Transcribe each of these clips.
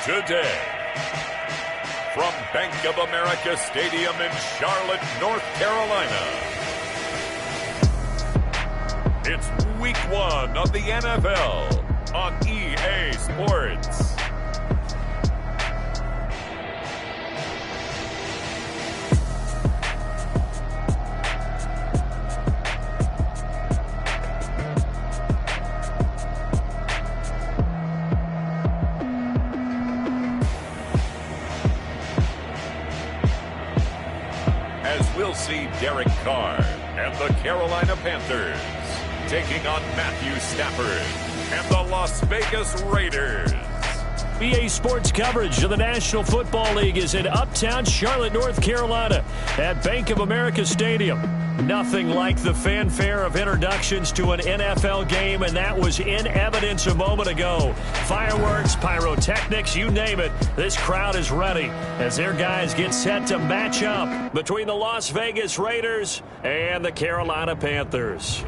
Today, from Bank of America Stadium in Charlotte, North Carolina, it's Week 1 of the NFL on EA Sports. We'll see Derek Carr and the Carolina Panthers taking on Matthew Stafford and the Las Vegas Raiders. EA Sports coverage of the National Football League is in Uptown Charlotte, North Carolina at Bank of America Stadium. Nothing like the fanfare of introductions to an NFL game, and that was in evidence a moment ago. Fireworks, pyrotechnics, you name it. This crowd is ready as their guys get set to match up between the Las Vegas Raiders and the Carolina Panthers.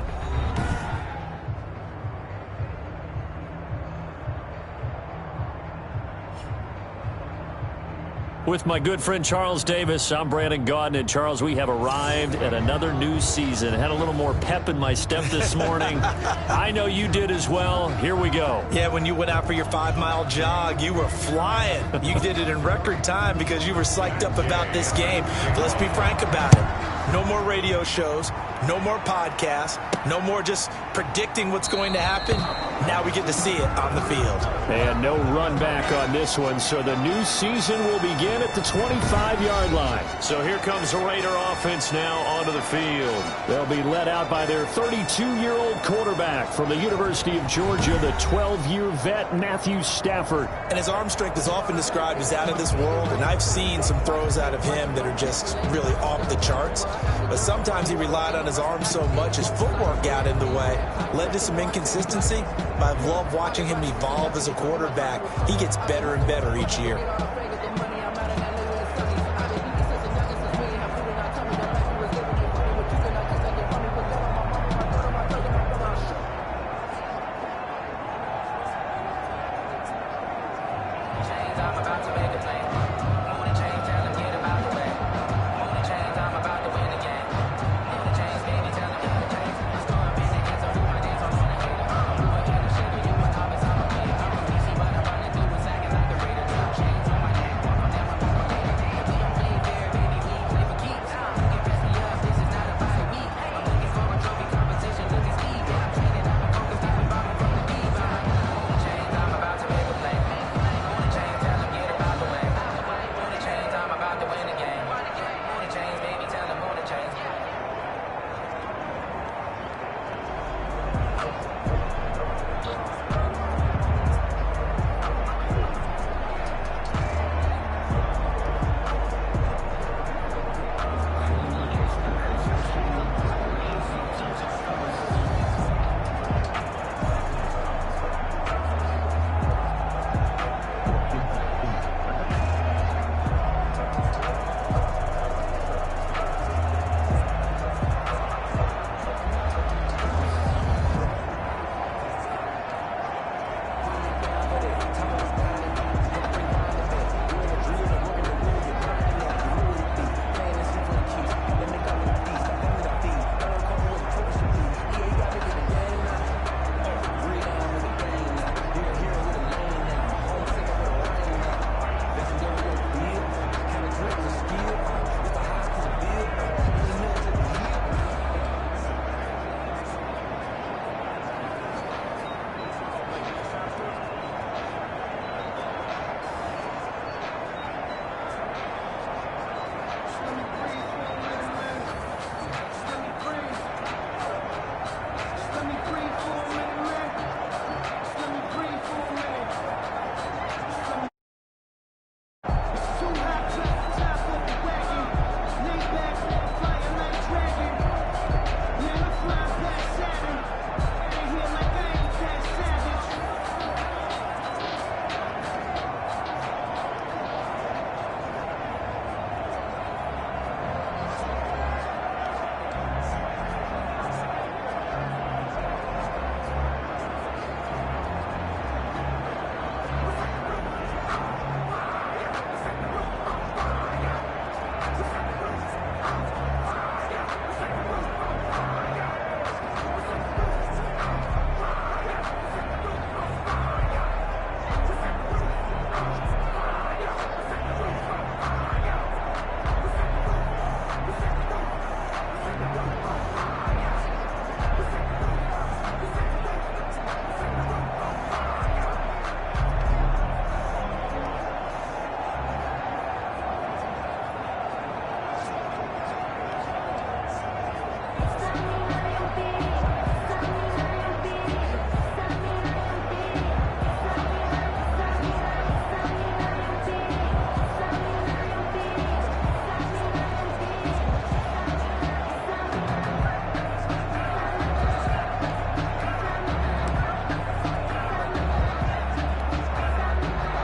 With my good friend Charles Davis, I'm Brandon Gaudin. And Charles, we have arrived at another new season. Had a little more pep in my step this morning. I know you did as well. Here we go. Yeah, when you went out for your 5-mile jog, you were flying. You did it in record time because you were psyched up about this game. But let's be frank about it. No more radio shows, no more podcasts, no more just predicting what's going to happen. Now we get to see it on the field. And no run back on this one, so the new season will begin at the 25-yard line. So here comes the Raider offense now onto the field. They'll be led out by their 32-year-old quarterback from the University of Georgia, the 12-year vet Matthew Stafford. And his arm strength is often described as out of this world, and I've seen some throws out of him that are just really off the charts. But sometimes he relied on his arm so much, his footwork got in the way, led to some inconsistency. But I've loved watching him evolve as a quarterback. He gets better and better each year.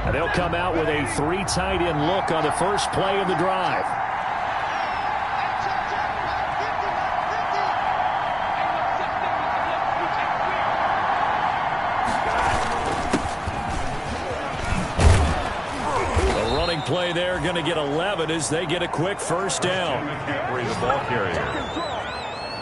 And they'll come out with a 3 tight end look on the first play of the drive. The running play there going to get 11 as they get a quick first down. The ball carrier.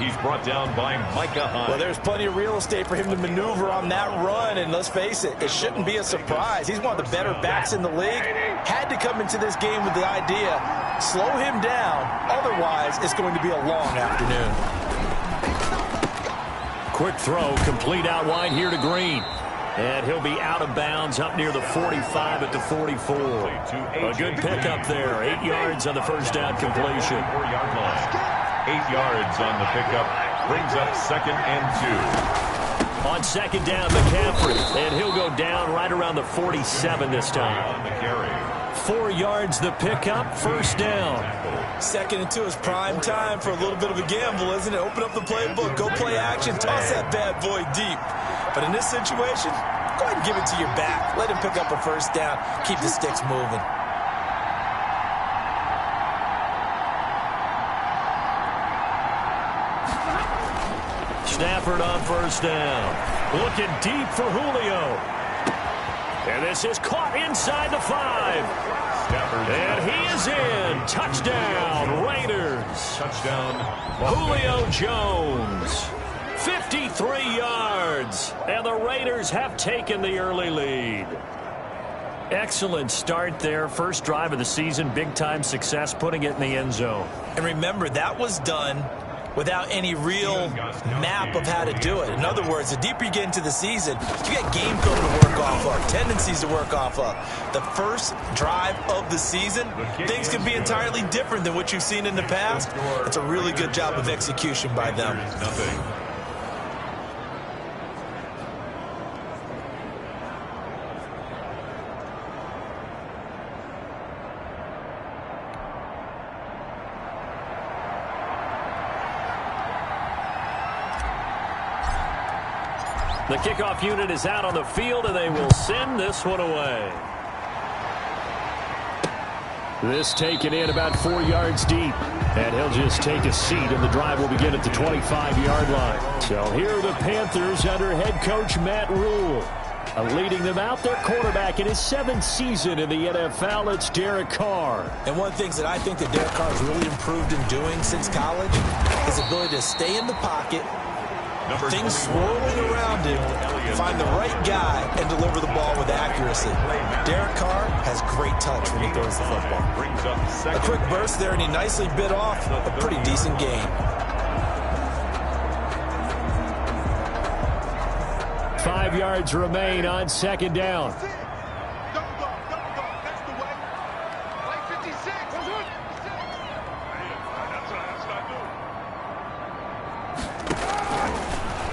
He's brought down by Micah Hyde. Well, there's plenty of real estate for him to maneuver on that run, and let's face it, it shouldn't be a surprise. He's one of the better backs in the league. Had to come into this game with the idea, slow him down, otherwise it's going to be a long afternoon. Quick throw, complete out wide here to Green. And he'll be out of bounds up near the 45 at the 44. A good pickup there, 8 yards on the first down completion. 4-yard line. 8 yards on the pickup, brings up 2nd and 2. On 2nd down, McCaffrey, and he'll go down right around the 47 this time. On the carry. 4 yards the pickup, first down. 2nd and 2 is prime time for a little bit of a gamble, isn't it? Open up the playbook, go play action, toss that bad boy deep. But in this situation, go ahead and give it to your back. Let him pick up a first down, keep the sticks moving. Stafford on first down. Looking deep for Julio. And this is caught inside the 5. And he is in. Touchdown, Raiders. Touchdown, Julio Jones. 53 yards. And the Raiders have taken the early lead. Excellent start there. First drive of the season. Big-time success, putting it in the end zone. And remember, that was done without any real map of how to do it. In other words, the deeper you get into the season, you got game film to work off of, tendencies to work off of. The first drive of the season, things can be entirely different than what you've seen in the past. It's a really good job of execution by them. Nothing. The kickoff unit is out on the field, and they will send this one away. This taken in about 4 yards deep. And he'll just take a seat, and the drive will begin at the 25-yard line. So here are the Panthers under head coach Matt Rule. Leading them out, their quarterback in his 7th season in the NFL, it's Derek Carr. And one of the things that I think that Derek Carr has really improved in doing since college is his ability to stay in the pocket, things swirling around him, find the right guy, and deliver the ball with accuracy. Derek Carr has great touch when he throws the football. A quick burst there, and he nicely bit off a pretty decent gain. 5 yards remain on 2nd down.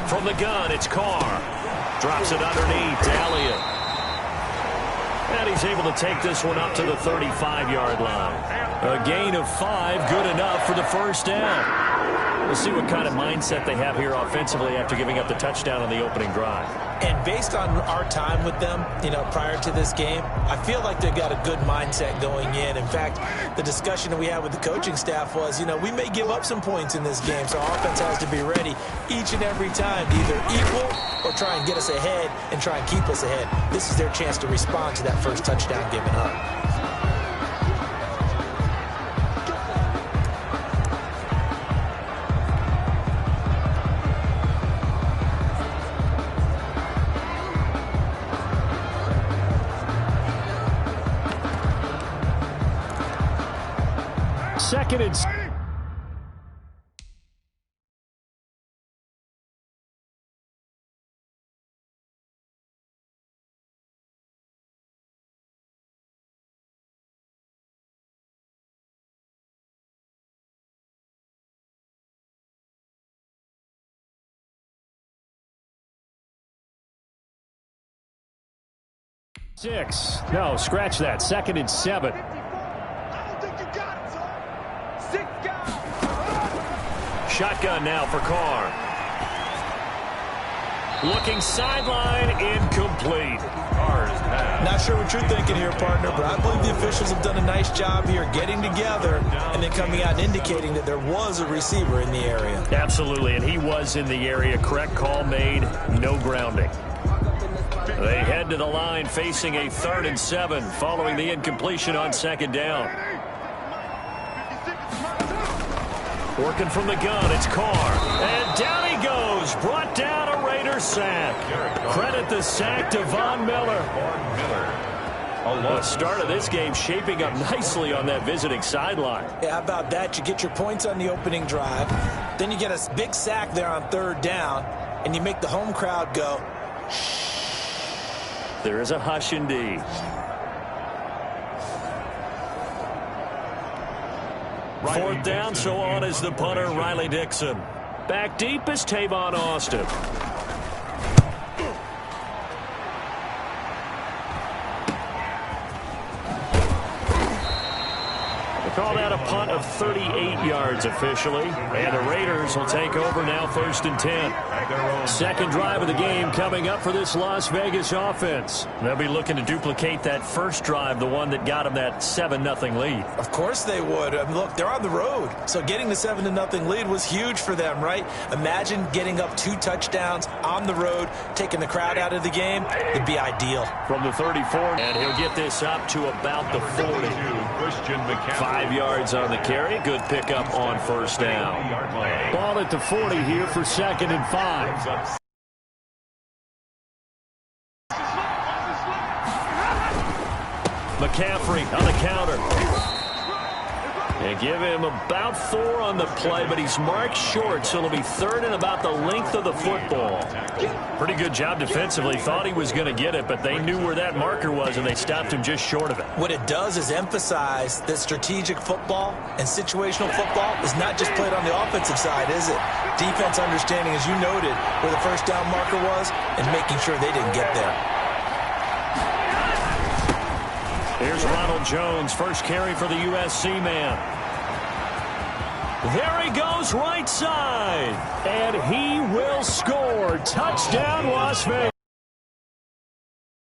From the gun, it's Carr. Drops it underneath to Elliott. And he's able to take this one up to the 35-yard line. A gain of 5, good enough for the first down. We'll see what kind of mindset they have here offensively after giving up the touchdown on the opening drive. And based on our time with them, prior to this game, I feel like they've got a good mindset going in. In fact, the discussion that we had with the coaching staff was, we may give up some points in this game, so our offense has to be ready each and every time to either equal or try and get us ahead and try and keep us ahead. This is their chance to respond to that first touchdown given up. Second and... Six. No, scratch that. 2nd and 7. Shotgun now for Carr. Looking sideline, incomplete. Now not sure what you're thinking here, partner, but I believe the officials have done a nice job here getting together and then coming out and indicating that there was a receiver in the area. Absolutely, and he was in the area. Correct call made, no grounding. They head to the line facing a 3rd and 7 following the incompletion on 2nd down. Working from the gun, it's Carr. And down he goes. Brought down a Raider sack. Credit the sack to Von Miller. The start of this game shaping up nicely on that visiting sideline. Yeah, how about that? You get your points on the opening drive. Then you get a big sack there on 3rd down. And you make the home crowd go, shh. There is a hush indeed. Fourth down, so on is the punter, Riley Dixon. Back deep is Tavon Austin. They call that a punt of 38 yards officially. And the Raiders will take over now 1st and 10. Second drive of the game coming up for this Las Vegas offense. They'll be looking to duplicate that first drive, the one that got them that 7-0 lead. Of course they would. I mean, look, they're on the road. So getting the 7-0 lead was huge for them, right? Imagine getting up 2 touchdowns on the road, taking the crowd out of the game. It'd be ideal. From the 34, and he'll get this up to about the 40. 5 yards on the carry. Good pickup on 1st down. Ball at the 40 here for 2nd and 5. McCaffrey on the counter. They give him about 4 on the play, but he's marked short, so it'll be 3rd and about the length of the football. Pretty good job defensively. Thought he was going to get it, but they knew where that marker was, and they stopped him just short of it. What it does is emphasize that strategic football and situational football is not just played on the offensive side, is it? Defense understanding, as you noted, where the 1st down marker was and making sure they didn't get there. Here's Ronald Jones, first carry for the USC man. There he goes, right side. And he will score. Touchdown, Las Vegas.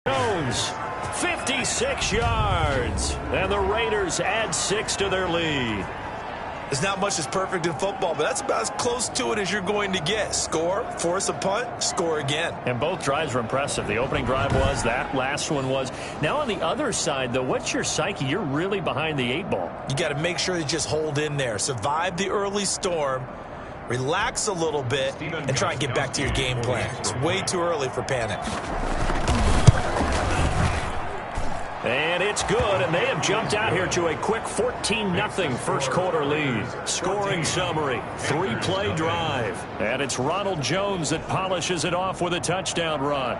Jones, 56 yards. And the Raiders add 6 to their lead. There's not much that's perfect in football, but that's about as close to it as you're going to get. Score, force a punt, score again. And both drives were impressive. The opening drive was, that last one was. Now on the other side, though, what's your psyche? You're really behind the 8 ball. You got to make sure you just hold in there. Survive the early storm, relax a little bit, and try and get back to your game plan. It's way too early for panic. And it's good, and they have jumped out here to a quick 14-0 first quarter lead. Scoring summary, 3-play drive. And it's Ronald Jones that polishes it off with a touchdown run.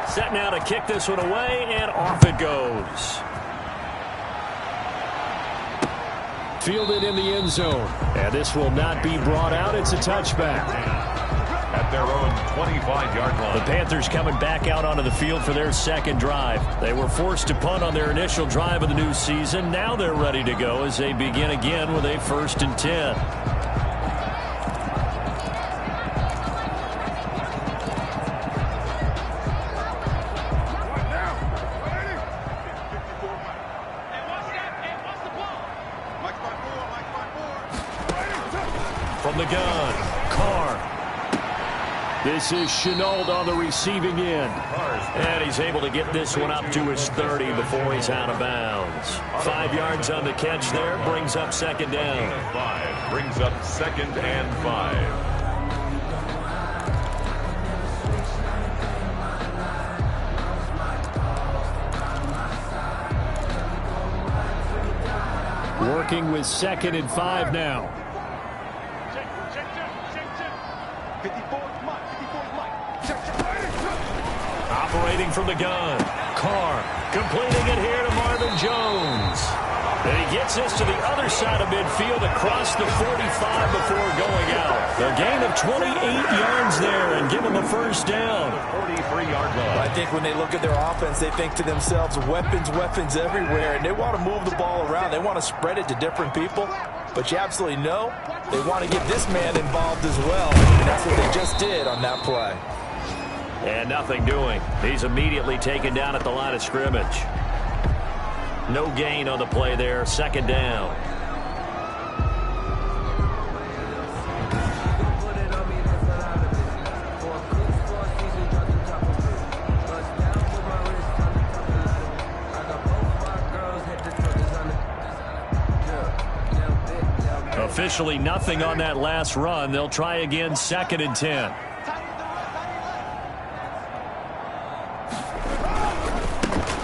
Set now to kick this one away, and off it goes. Fielded in the end zone. And this will not be brought out. It's a touchback. At their own 25-yard line. The Panthers coming back out onto the field for their second drive. They were forced to punt on their initial drive of the new season. Now they're ready to go as they begin again with a 1st and 10. From the gun, Carr. This is Chenault on the receiving end. And he's able to get this one up to his 30 before he's out of bounds. 5 yards on the catch there, brings up 2nd down. 5 brings up 2nd and 5. Working with 2nd and 5 now. Operating from the gun. Carr completing it here to Marvin Jones. And he gets this to the other side of midfield across the 45 before going out. A gain of 28 yards there and give him a 1st down. 43-yard line. I think when they look at their offense, they think to themselves, weapons, weapons everywhere, and they want to move the ball around. They want to spread it to different people. But you absolutely know they want to get this man involved as well. And that's what they just did on that play. And nothing doing. He's immediately taken down at the line of scrimmage. No gain on the play there. Second down. Officially nothing on that last run. They'll try again, 2nd and 10.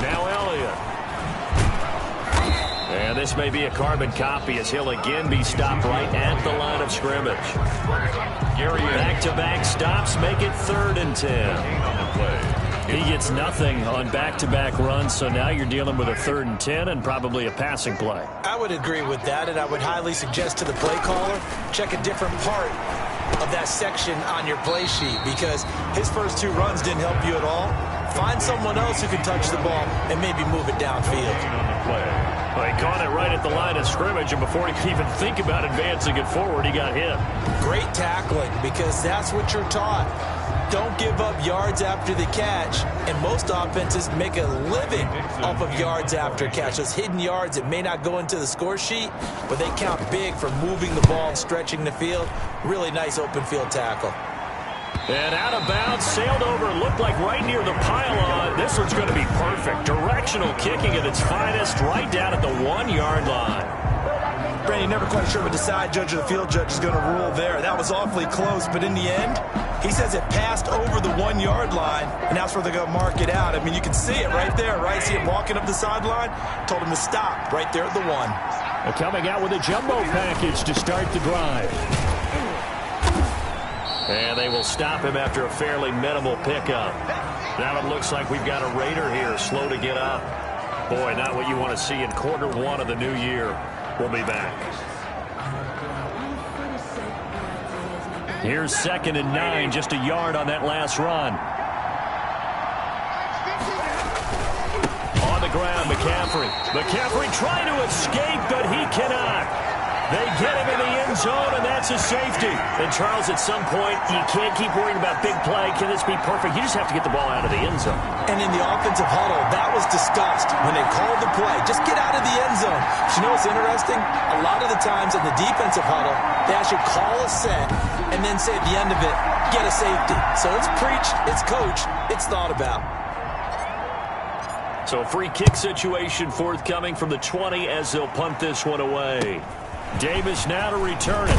Now Elliott. And this may be a carbon copy as he'll again be stopped right at the line of scrimmage. Back-to-back stops make it 3rd and 10. He gets nothing on back-to-back runs, so now you're dealing with a 3rd and 10 and probably a passing play. I would agree with that, and I would highly suggest to the play caller, check a different part of that section on your play sheet, because his first 2 runs didn't help you at all. Find someone else who can touch the ball and maybe move it downfield. Well, he caught it right at the line of scrimmage, and before he could even think about advancing it forward, he got hit. Great tackling, because that's what you're taught. Don't give up yards after the catch, and most offenses make a living off of yards after catch. Those hidden yards that may not go into the score sheet, but they count big for moving the ball and stretching the field. Really nice open field tackle. And out of bounds, sailed over, looked like right near the pylon. This one's going to be perfect. Directional kicking at its finest, right down at the 1-yard line. Brandon, never quite sure what the side judge or the field judge is going to rule there. That was awfully close, but in the end, he says it passed over the 1-yard line, and that's where they're going to mark it out. I mean, you can see it right there, right? See him walking up the sideline? Told him to stop right there at the 1. They're coming out with a jumbo package to start the drive. And they will stop him after a fairly minimal pickup. Now it looks like we've got a Raider here, slow to get up. Boy, not what you want to see in quarter 1 of the new year. We'll be back. Here's 2nd and 9, just a yard on that last run. On the ground, McCaffrey trying to escape, but he cannot. They get him in the end zone, and that's a safety. And, Charles, at some point, you can't keep worrying about big play. Can this be perfect? You just have to get the ball out of the end zone. And in the offensive huddle, that was discussed when they called the play. Just get out of the end zone. But you know what's interesting? A lot of the times in the defensive huddle, they actually call a set and then say at the end of it, get a safety. So it's preached, it's coached, it's thought about. So a free kick situation forthcoming from the 20 as they'll punt this one away. Davis now to return it.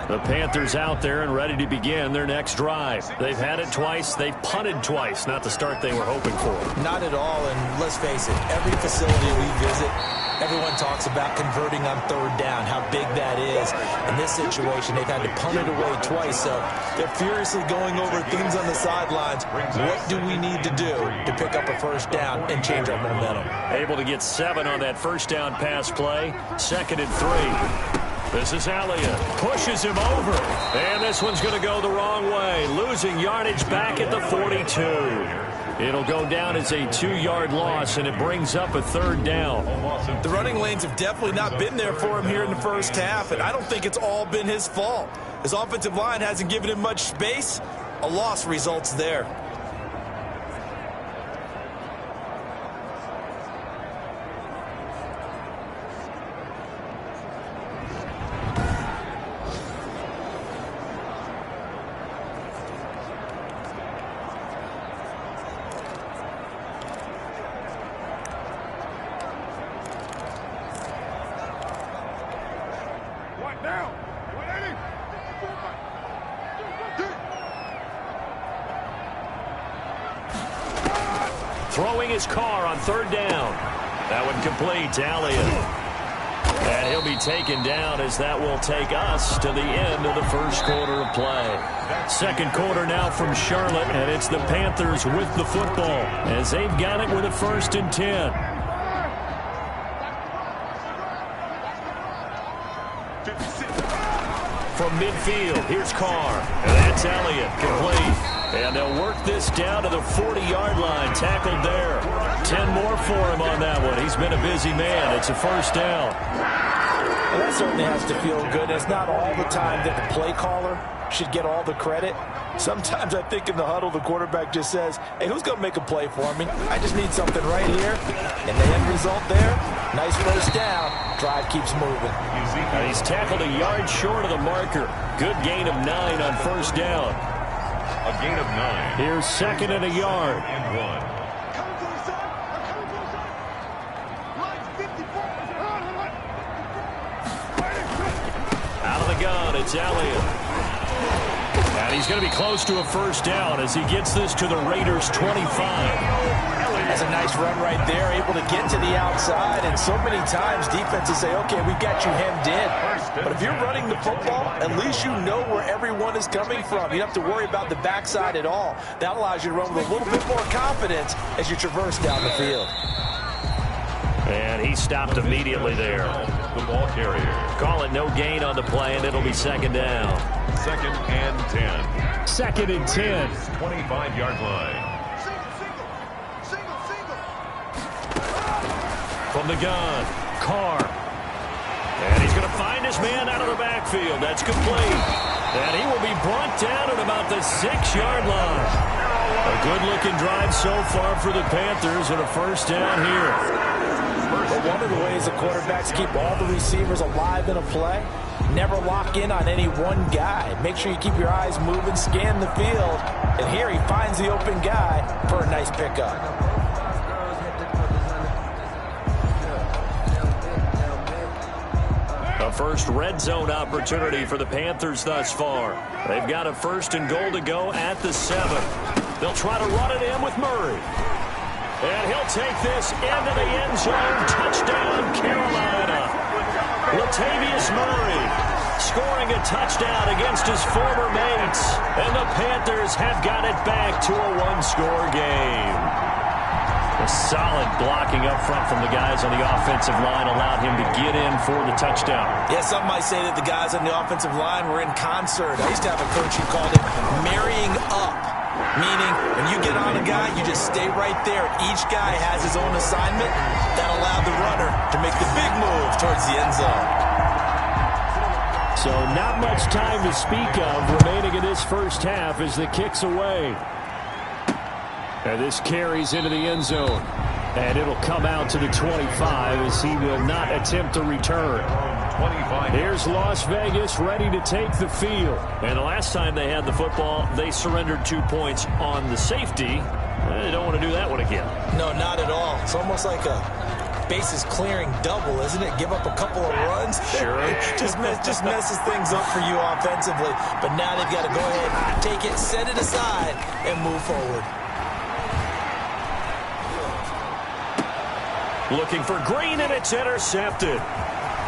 The Panthers out there and ready to begin their next drive. They've had it twice. They've punted twice. Not the start they were hoping for. Not at all, and let's face it, every facility we visit, everyone talks about converting on 3rd down, how big that is. In this situation, they've had to punt it away twice, so they're furiously going over things on the sidelines. What do we need to do to pick up a 1st down and change our momentum? Able to get 7 on that 1st down pass play. 2nd and 3. This is Elliott. Pushes him over. And this one's going to go the wrong way. Losing yardage back at the 42. It'll go down as a 2-yard loss, and it brings up a 3rd down. The running lanes have definitely not been there for him here in the first half, and I don't think it's all been his fault. His offensive line hasn't given him much space. A loss results there. Throwing his car on 3rd down. That one complete to Elliott. And he'll be taken down as that will take us to the end of the 1st quarter of play. 2nd quarter now from Charlotte, and it's the Panthers with the football as they've got it with a 1st and 10. From midfield, here's Carr. And that's Elliott, complete. And they'll work this down to the 40-yard line. Tackled there. 10 more for him on that one. He's been a busy man. It's a first down. Well, that certainly has to feel good. It's not all the time that the play caller should get all the credit. Sometimes I think in the huddle, the quarterback just says, hey, who's going to make a play for me? I just need something right here. And the end result there, nice first down. Drive keeps moving. He's tackled a yard short of the marker. Good gain of 9 on first down. A gain of 9. Here's second and a yard. And 1. Out of the gun, it's Elliott. And he's going to be close to a first down as he gets this to the Raiders' 25. That's a nice run right there, able to get to the outside. And so many times defenses say, okay, we've got you hemmed in. But if you're running the football, at least you know where everyone is coming from. You don't have to worry about the backside at all. That allows you to run with a little bit more confidence as you traverse down the field. And he stopped immediately there. The ball carrier. Call it no gain on the play, and it'll be second down. Second and 10. Second and 10. 25-yard line. From the gun, Carr. And he's going to find his man out of the backfield. That's complete. And he will be brought down at about the 6-yard line. A good-looking drive so far for the Panthers and a first down here. But one of the ways the quarterbacks keep all the receivers alive in a play, never lock in on any one guy. Make sure you keep your eyes moving, scan the field. And here he finds the open guy for a nice pickup. A first red zone opportunity for the Panthers thus far. They've got a first and goal to go at the 7. They'll try to run it in with Murray. And he'll take this into the end zone. Touchdown, Carolina. Latavius Murray scoring a touchdown against his former mates. And the Panthers have got it back to a one-score game. A solid blocking up front from the guys on the offensive line allowed him to get in for the touchdown. Yeah, some might say that the guys on the offensive line were in concert. I used to have a coach who called it marrying up, meaning when you get on a guy, you just stay right there. Each guy has his own assignment that allowed the runner to make the big move towards the end zone. So not much time to speak of remaining in this first half as the kick's away. And this carries into the end zone. And it'll come out to the 25 as he will not attempt to return. 25. Here's Las Vegas ready to take the field. And the last time they had the football, they surrendered 2 points on the safety. They don't want to do that one again. No, not at all. It's almost like a bases clearing double, isn't it? Give up a couple of runs. Sure. just messes things up for you offensively. But now they've got to go ahead, take it, set it aside, and move forward. Looking for Green, and it's intercepted.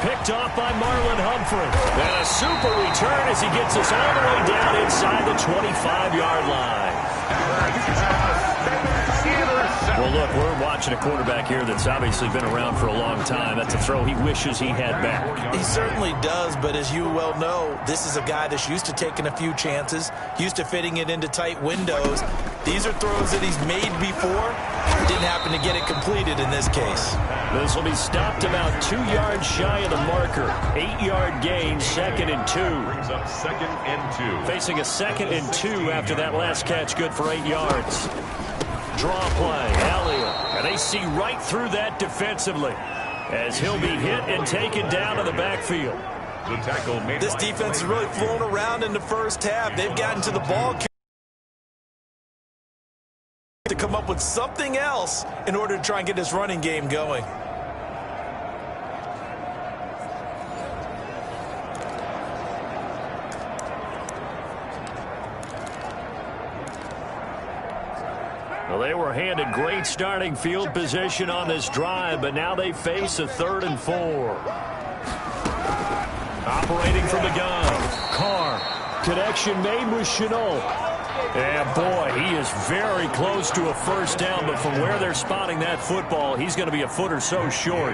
Picked off by Marlon Humphrey. And a super return as he gets us all the way down inside the 25-yard line. Well, look, we're watching a quarterback here that's obviously been around for a long time. That's a throw he wishes he had back. He certainly does, but as you well know, this is a guy that's used to taking a few chances, used to fitting it into tight windows. These are throws that he's made before. Didn't happen to get it completed in this case. This will be stopped about 2 yards shy of the marker. 8-yard gain, second and 2. Brings up second and 2. Facing a second and 2 after that last catch, good for 8 yards. Draw play, Elliott. And they see right through that defensively as he'll be hit and taken down to the backfield. The tackle made. This defense has really flown around in the first half. They've gotten to the ball to come up with something else in order to try and get this running game going. Well, they were handed great starting field position on this drive, but now they face a 3rd and 4. Operating from the gun. Carr. Connection made with Chenault. And boy, he is very close to a first down, but from where they're spotting that football, he's going to be a foot or so short.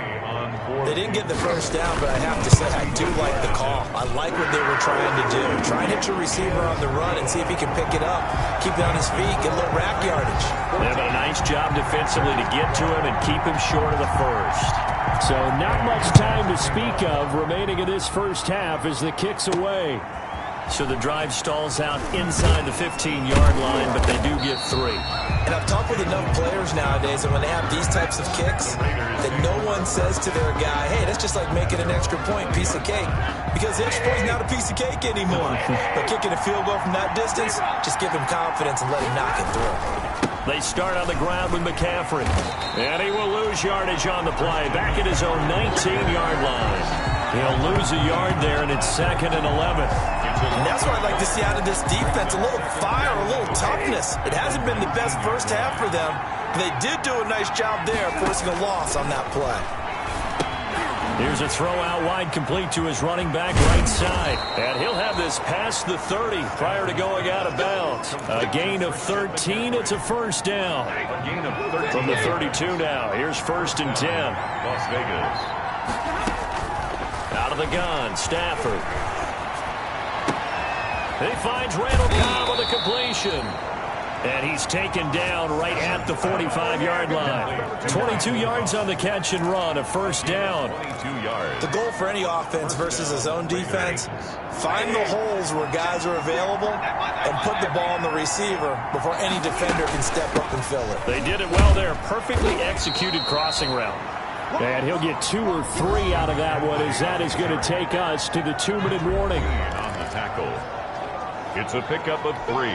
They didn't get the first down, but I have to say I do like the call. I like what they were trying to do. Try and hit your receiver on the run and see if he can pick it up, keep it on his feet, get a little rack yardage. They've done a nice job defensively to get to him and keep him short of the first. So not much time to speak of remaining in this first half as the kick's away. So the drive stalls out inside the 15-yard line, but they do get 3. And I've talked with enough players nowadays, and when they have these types of kicks, that no one says to their guy, hey, that's just like making an extra point, piece of cake. Because the extra point is not a piece of cake anymore. But kicking a field goal from that distance, just give him confidence and let him knock it through. They start on the ground with McCaffrey. And he will lose yardage on the play, back at his own 19-yard line. He'll lose a yard there, and it's 2nd and 11. And that's what I'd like to see out of this defense, a little fire, a little toughness. It hasn't been the best first half for them, but they did do a nice job there, forcing a loss on that play. Here's a throw out wide, complete to his running back right side. And he'll have this past the 30 prior to going out of bounds. A gain of 13. It's a first down. From the 32 now. Here's 1st and 10. Las Vegas. Out of the gun, Stafford. He finds Randall Cobb with a completion. And he's taken down right at the 45-yard line. 22 yards on the catch and run, a first down. 22 yards. The goal for any offense versus his own defense, find the holes where guys are available and put the ball on the receiver before any defender can step up and fill it. They did it well there. Perfectly executed crossing route. And he'll get 2 or 3 out of that one, as that is going to take us to the 2-minute warning. On the tackle. It's a pickup of 3.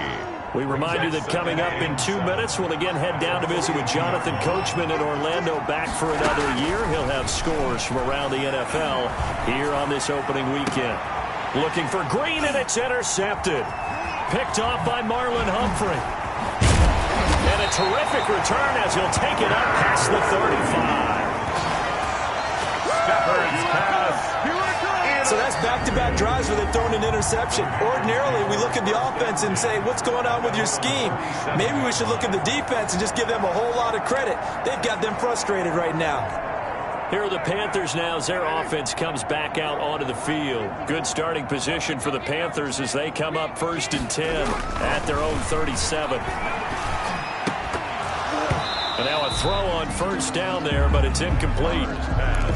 We remind you that coming up in 2 minutes, we'll again head down to visit with Jonathan Coachman in Orlando, back for another year. He'll have scores from around the NFL here on this opening weekend. Looking for Green, and it's intercepted. Picked off by Marlon Humphrey. And a terrific return as he'll take it up past the 35. Stafford's pass. So that's back-to-back drives where they've thrown an interception. Ordinarily, we look at the offense and say, what's going on with your scheme? Maybe we should look at the defense and just give them a whole lot of credit. They've got them frustrated right now. Here are the Panthers now as their offense comes back out onto the field. Good starting position for the Panthers as they come up 1st and 10 at their own 37. And now a throw on first down there, but it's incomplete.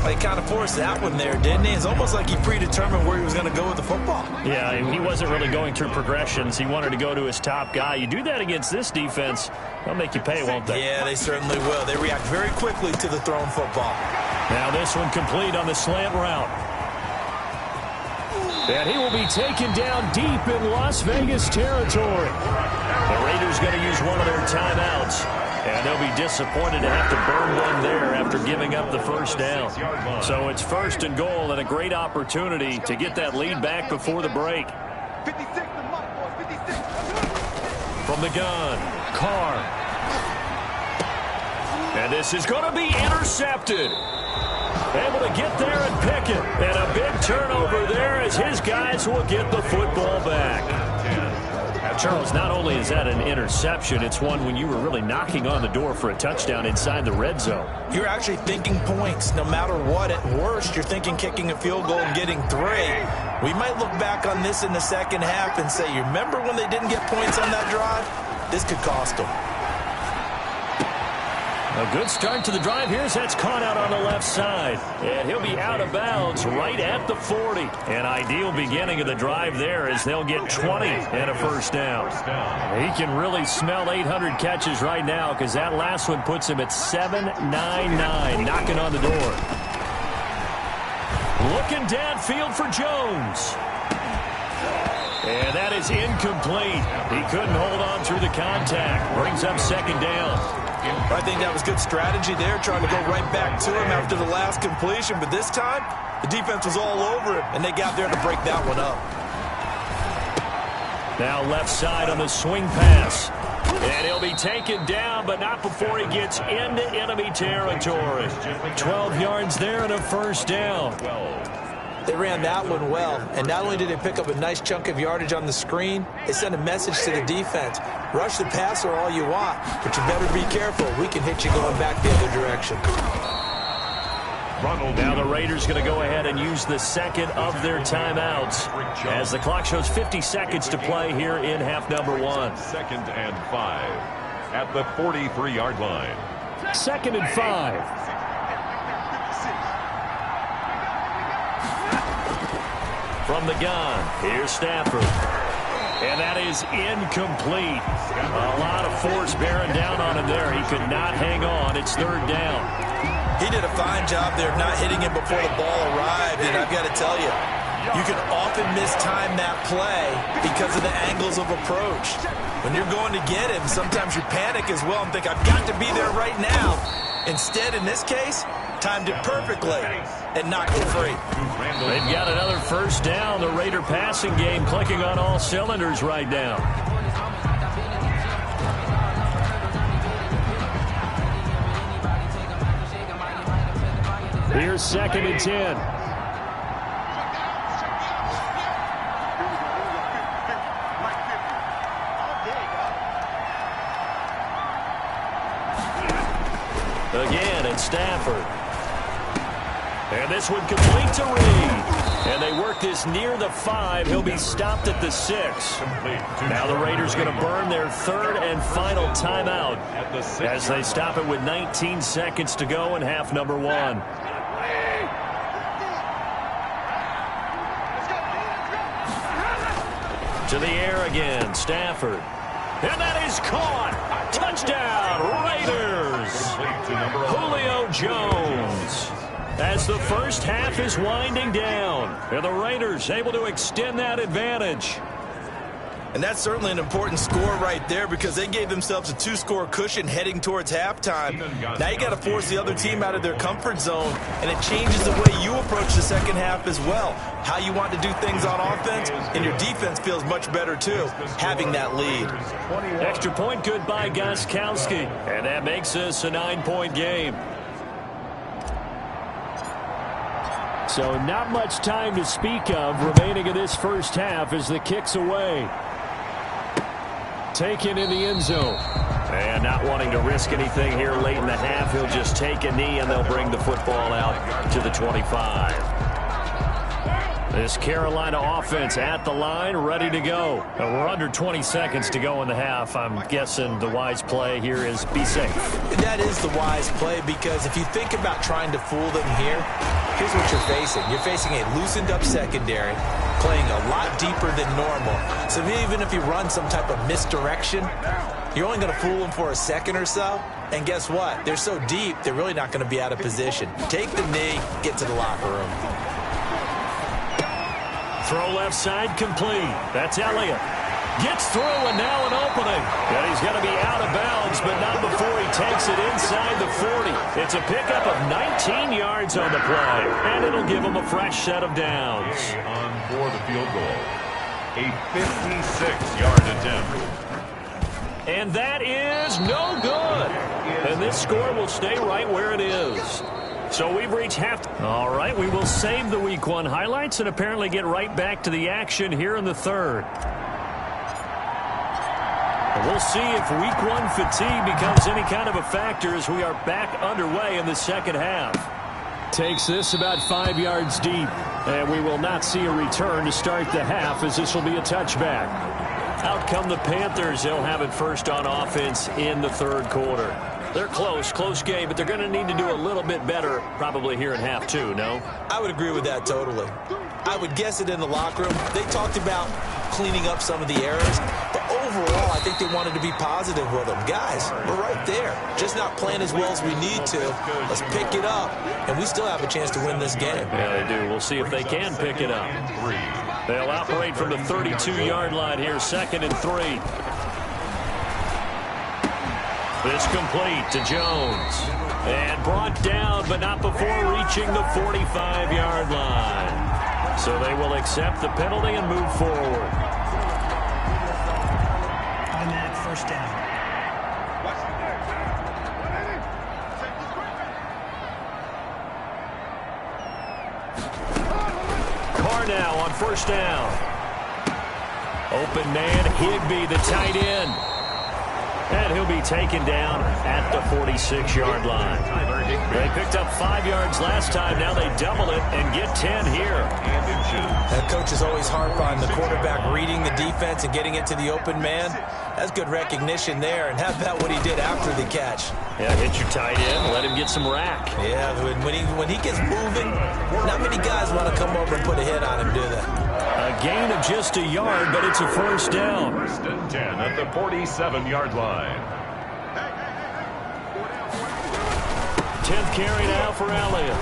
He kind of forced that one there, didn't he? It's almost like he predetermined where he was going to go with the football. Yeah, he wasn't really going through progressions. He wanted to go to his top guy. You do that against this defense, they'll make you pay, won't they? Yeah, they certainly will. They react very quickly to the thrown football. Now this one complete on the slant route. And he will be taken down deep in Las Vegas territory. The Raiders going to use one of their timeouts. And they'll be disappointed to have to burn one there after giving up the first down. So it's 1st and goal, and a great opportunity to get that lead back before the break. From the gun, Carr. And this is going to be intercepted. Able to get there and pick it. And a big turnover there as his guys will get the football back. Charles, not only is that an interception, it's one when you were really knocking on the door for a touchdown inside the red zone. You're actually thinking points. No matter what, at worst, you're thinking kicking a field goal and getting 3. We might look back on this in the second half and say, you remember when they didn't get points on that drive? This could cost them. A good start to the drive here as that's caught out on the left side. And he'll be out of bounds right at the 40. An ideal beginning of the drive there as they'll get 20 and a first down. He can really smell 800 catches right now because that last one puts him at 799, knocking on the door. Looking downfield for Jones. And that is incomplete. He couldn't hold on through the contact. Brings up 2nd down. I think that was good strategy there, trying to go right back to him after the last completion. But this time, the defense was all over him, and they got there to break that one up. Now left side on the swing pass. And he'll be taken down, but not before he gets into enemy territory. 12 yards there and a first down. They ran that one well, and not only did they pick up a nice chunk of yardage on the screen, they sent a message to the defense. Rush the passer all you want, but you better be careful. We can hit you going back the other direction. Now the Raiders going to go ahead and use the second of their timeouts as the clock shows 50 seconds to play here in half number one. 2nd and 5 at the 43-yard line. 2nd and 5. From the gun, here's Stafford. And that is incomplete. A lot of force bearing down on him there. He could not hang on. It's 3rd down. He did a fine job there of not hitting him before the ball arrived, and I've got to tell you, you can often mistime that play because of the angles of approach. When you're going to get him, sometimes you panic as well and think, I've got to be there right now. Instead, in this case, timed it perfectly and knocked it free. They've got another 1st down. The Raider passing game clicking on all cylinders right now. Here's 2nd and 10. Again, it's Stafford. And this one complete to Reed. And they work this near the 5. He'll be stopped at the 6. Now the Raiders going to burn their 3rd and final timeout as they stop it with 19 seconds to go in half number one. To the air again, Stafford. And that is caught. Touchdown, Raiders. Julio Jones. As the first half is winding down, and the Raiders able to extend that advantage. And that's certainly an important score right there because they gave themselves a 2-score cushion heading towards halftime. Now you got to force the other team out of their comfort zone, and it changes the way you approach the second half as well. How you want to do things on offense, and your defense feels much better too, having that lead. Extra point good by Gostkowski, and that makes this a 9-point game. So not much time to speak of remaining in this first half as the kick's away. Taken in the end zone. And not wanting to risk anything here late in the half, he'll just take a knee and they'll bring the football out to the 25. This Carolina offense at the line, ready to go. And we're under 20 seconds to go in the half. I'm guessing the wise play here is be safe. That is the wise play because if you think about trying to fool them here, here's what you're facing. You're facing a loosened up secondary, playing a lot deeper than normal. So even if you run some type of misdirection, you're only going to fool them for a second or so. And guess what? They're so deep, they're really not going to be out of position. Take the knee, get to the locker room. Throw left side complete. That's Elliott. Gets through and now an opening. And he's going to be out of bounds, but not before he takes it inside the 40. It's a pickup of 19 yards on the play, and it'll give him a fresh set of downs. On for the field goal. A 56-yard attempt. And that is no good. And this score will stay right where it is. So we've reached half. All right, we will save the Week 1 highlights and apparently get right back to the action here in the third. And we'll see if Week 1 fatigue becomes any kind of a factor as we are back underway in the second half. Takes this about 5 yards deep, and we will not see a return to start the half as this will be a touchback. Out come the Panthers. They'll have it first on offense in the third quarter. They're close game, but they're going to need to do a little bit better probably here in half two, no? I would agree with that totally. I would guess it in the locker room. They talked about cleaning up some of the errors, but overall, I think they wanted to be positive with them. Guys, we're right there. Just not playing as well as we need to. Let's pick it up, and we still have a chance to win this game. Yeah, they do. We'll see if they can pick it up. They'll operate from the 32-yard line here, 2nd and 3. This complete to Jones. And brought down, but not before reaching the 45-yard line. So they will accept the penalty and move forward. Automatic first down. Carr now on first down. Open man, Higbee, the tight end. And he'll be taken down at the 46-yard line. They picked up 5 yards last time. Now they double it and get 10 here. That coach is always harp on the quarterback reading the defense and getting it to the open man. That's good recognition there. And how about what he did after the catch? Yeah, hit your tight end, let him get some rack. Yeah, when he gets moving, not many guys want to come over and put a hit on him, do they? A gain of just a yard, but it's a first down. First and 10 at the 47-yard line. 10th carry now for Elliott.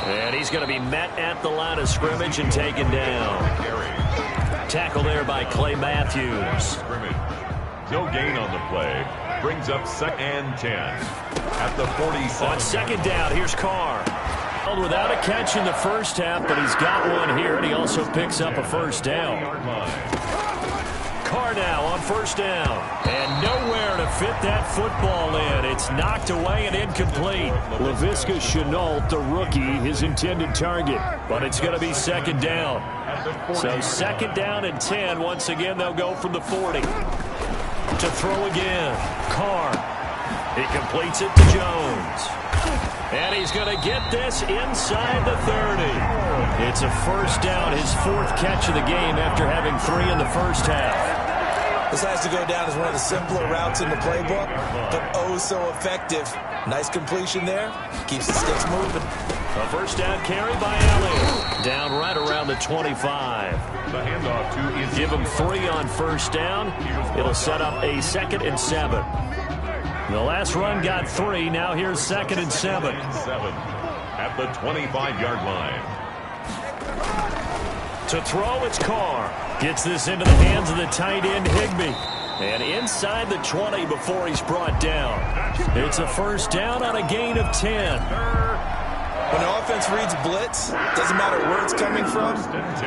And he's going to be met at the line of scrimmage and taken down. Tackle there by Clay Matthews. No gain on the play. Brings up 2nd and 10 at the 47. On second down, here's Carr. Without a catch in the first half, but he's got one here, and he also picks up a first down. Carr now on first down, and nowhere to fit that football in. It's knocked away and incomplete. Laviska Shenault, the rookie, his intended target, but it's going to be second down. So second down and 10. Once again, they'll go from the 40. To throw again, Carr. He completes it to Jones. And he's going to get this inside the 30. It's a first down, his 4th catch of the game after having 3 in the first half. This has to go down as one of the simpler routes in the playbook, but oh so effective. Nice completion there. Keeps the sticks moving. A first down carry by Elliott. Down right around the 25. The handoff to Give him 3 on first down. It'll set up a 2nd and 7. The last run got 3. Now here's 2nd and 7. At the 25-yard line. To throw, it's Carr. Gets this into the hands of the tight end, Higbee. And inside the 20 before he's brought down. It's a first down on a gain of 10. When the offense reads blitz, doesn't matter where it's coming from,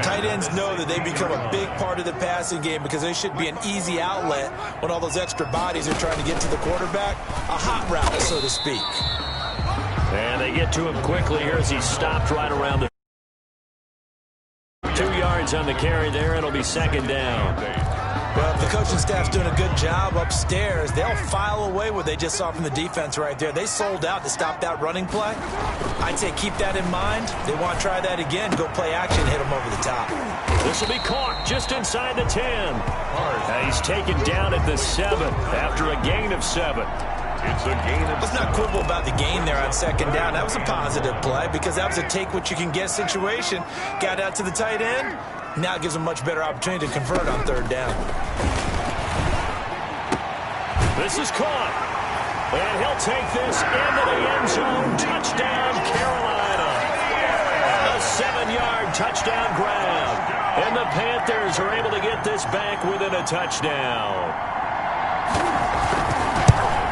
tight ends know that they become a big part of the passing game because they should be an easy outlet when all those extra bodies are trying to get to the quarterback. A hot route, so to speak. And they get to him quickly here as he stopped right around the 2 yards on the carry there. It'll be second down. Well, if the coaching staff's doing a good job upstairs, they'll file away what they just saw from the defense right there. They sold out to stop that running play. I'd say keep that in mind. They want to try that again. Go play action, hit them over the top. This will be caught just inside the 10. He's taken down at the 7 after a gain of 7. It's a gain of 7. Let's not quibble about the gain there on second down. That was a positive play because that was a take-what-you-can-get situation. Got out to the tight end. Now it gives them much better opportunity to convert on third down. This is caught. And he'll take this into the end zone. Touchdown, Carolina. A 7-yard touchdown grab. And the Panthers are able to get this back within a touchdown.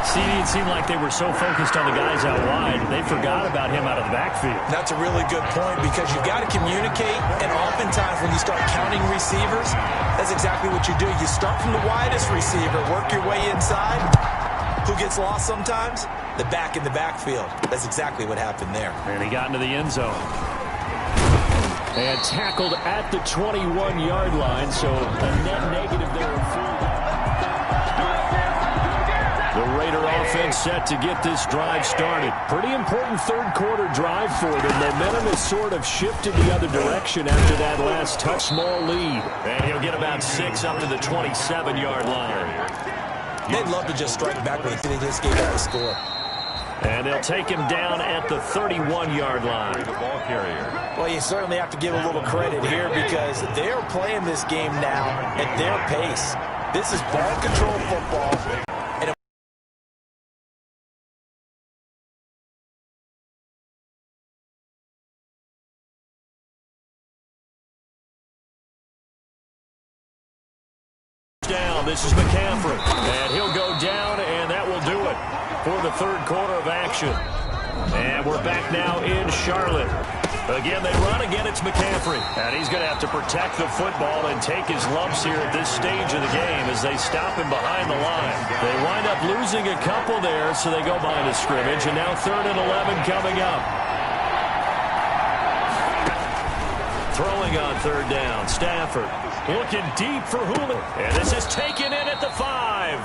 See, it seemed like they were so focused on the guys out wide, they forgot about him out of the backfield. That's a really good point because you've got to communicate, and oftentimes when you start counting receivers, that's exactly what you do. You start from the widest receiver, work your way inside. Who gets lost sometimes? The back in the backfield. That's exactly what happened there. And he got into the end zone. And tackled at the 21-yard line, so a net negative there of 4. The Raider offense set to get this drive started. Pretty important third-quarter drive for them. Momentum has sort of shifted the other direction after that last touch. Small lead. And he'll get about 6 up to the 27-yard line. They'd love to just strike back when they just gave up a score. And they'll take him down at the 31-yard line. Well, you certainly have to give a little credit here because they're playing this game now at their pace. This is ball control football. This is McCaffrey, and he'll go down, and that will do it for the third quarter of action. And we're back now in Charlotte. Again, they run. Again, it's McCaffrey. And he's going to have to protect the football and take his lumps here at this stage of the game as they stop him behind the line. They wind up losing a couple there, so they go behind the scrimmage, and now 3rd and 11 coming up. Throwing on third down, Stafford looking deep for Hulu. And this is taken in at the 5.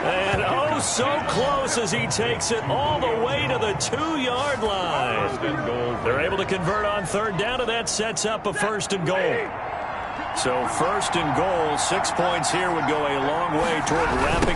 And oh, so close as he takes it all the way to the 2-yard line. They're able to convert on third down, and that sets up a 1st and goal. So 1st and goal, 6 points here would go a long way toward wrapping